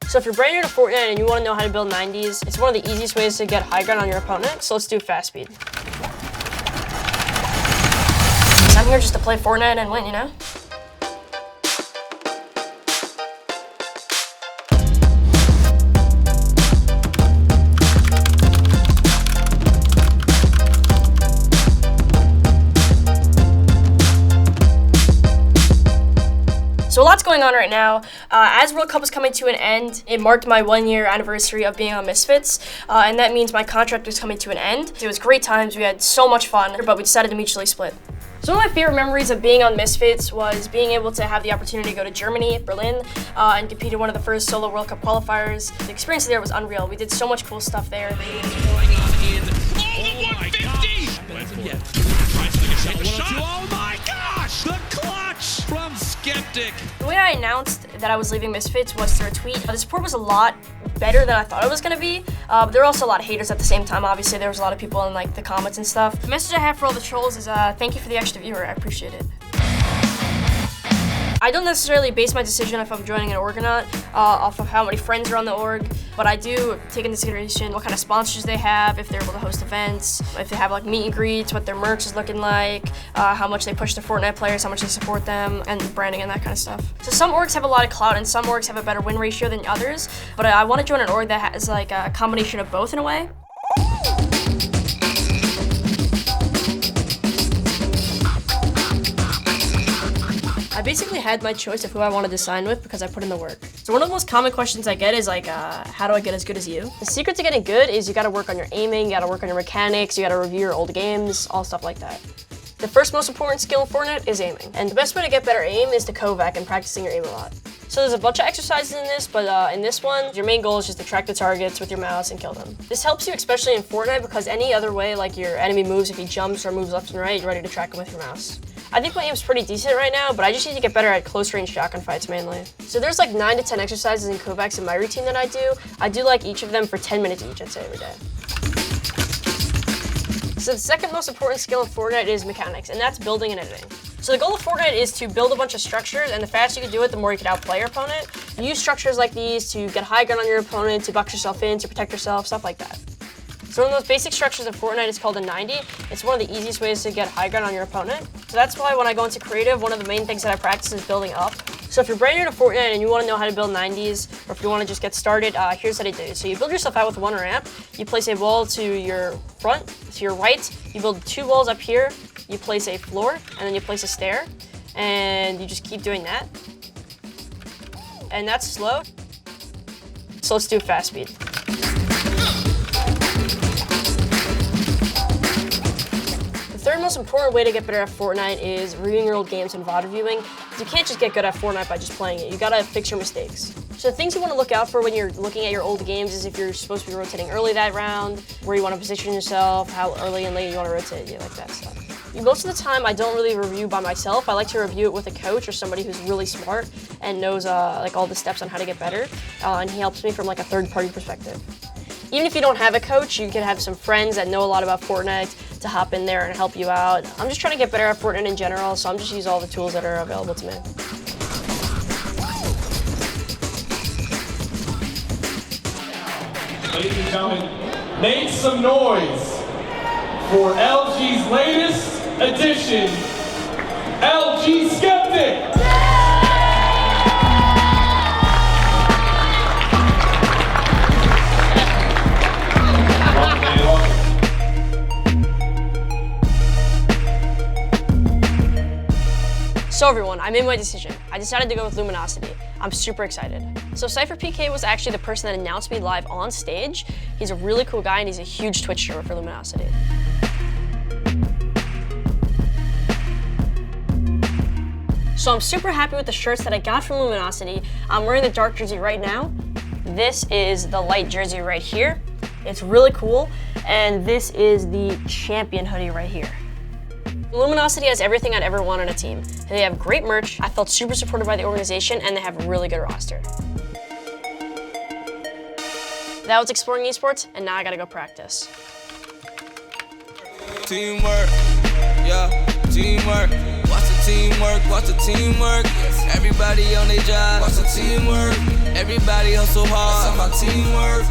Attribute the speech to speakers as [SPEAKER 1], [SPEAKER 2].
[SPEAKER 1] So if you're brand new to Fortnite and you want to know how to build 90s, it's one of the easiest ways to get high ground on your opponent, so let's do fast speed. I'm here just to play Fortnite and win, you know? So a lot's going on right now. As World Cup is coming to an end, it marked my 1-year anniversary of being on Misfits, and that means my contract is coming to an end. It was great times, we had so much fun, but we decided to mutually split. So one of my favorite memories of being on Misfits was being able to have the opportunity to go to Germany, Berlin, and compete in one of the first solo World Cup qualifiers. The experience there was unreal. We did so much cool stuff there.
[SPEAKER 2] Oh my gosh! The clutch from Sceptic.
[SPEAKER 1] The way I announced that I was leaving Misfits was through a tweet. The support was a lot better than I thought it was gonna be. But there were also a lot of haters at the same time. Obviously, there was a lot of people in like the comments and stuff. The message I have for all the trolls is thank you for the extra viewer. I appreciate it. I don't necessarily base my decision if I'm joining an org or not off of how many friends are on the org, but I do take into consideration what kind of sponsors they have, if they're able to host events, if they have like meet and greets, what their merch is looking like, how much they push the Fortnite players, how much they support them, and branding and that kind of stuff. So some orgs have a lot of clout and some orgs have a better win ratio than others, but I want to join an org that has like a combination of both in a way. I basically had my choice of who I wanted to sign with because I put in the work. So one of the most common questions I get is like, how do I get as good as you? The secret to getting good is you gotta work on your aiming, you gotta work on your mechanics, you gotta review your old games, all stuff like that. The first most important skill in Fortnite is aiming. And the best way to get better aim is to Kovac and practicing your aim a lot. So there's a bunch of exercises in this, but in this one, your main goal is just to track the targets with your mouse and kill them. This helps you especially in Fortnite because any other way, like your enemy moves, if he jumps or moves left and right, you're ready to track him with your mouse. I think my aim's pretty decent right now, but I just need to get better at close range shotgun fights mainly. So there's like 9 to 10 exercises and Kovacs in my routine that I do. I do like each of them for 10 minutes each, I'd say, every day. So the second most important skill in Fortnite is mechanics, and that's building and editing. So the goal of Fortnite is to build a bunch of structures, and the faster you can do it, the more you can outplay your opponent. You use structures like these to get high ground on your opponent, to box yourself in, to protect yourself, stuff like that. So one of those basic structures in Fortnite is called a 90. It's one of the easiest ways to get high ground on your opponent. So that's why when I go into creative, one of the main things that I practice is building up. So if you're brand new to Fortnite and you want to know how to build 90s, or if you want to just get started, here's how to do it. So you build yourself out with one ramp, you place a wall to your front, to your right, you build 2 walls up here, you place a floor, and then you place a stair, and you just keep doing that. And that's slow. So let's do fast speed. The third most important way to get better at Fortnite is reviewing your old games and VOD reviewing. You can't just get good at Fortnite by just playing it. You gotta fix your mistakes. So the things you want to look out for when you're looking at your old games is if you're supposed to be rotating early that round, where you want to position yourself, how early and late you want to rotate, like that stuff. Most of the time, I don't really review by myself. I like to review it with a coach or somebody who's really smart and knows like all the steps on how to get better, and he helps me from like a third-party perspective. Even if you don't have a coach, you can have some friends that know a lot about Fortnite to hop in there and help you out. I'm just trying to get better at Fortnite in general, so I'm just using all the tools that are available to me.
[SPEAKER 3] Ladies and gentlemen, make some noise for LG's latest edition, LG Sceptic!
[SPEAKER 1] So everyone, I made my decision. I decided to go with Luminosity. I'm super excited. So Cypher PK was actually the person that announced me live on stage. He's a really cool guy and he's a huge Twitch streamer for Luminosity. So I'm super happy with the shirts that I got from Luminosity. I'm wearing the dark jersey right now. This is the light jersey right here. It's really cool. And this is the champion hoodie right here. Luminosity has everything I'd ever want on a team. They have great merch, I felt super supported by the organization, and they have a really good roster. That was Exploring Esports, and now I gotta go practice.
[SPEAKER 4] Teamwork, yeah, teamwork. Watch the teamwork, watch the teamwork. Everybody on their job, watch the teamwork. Everybody hustle hard, that's how my teamwork.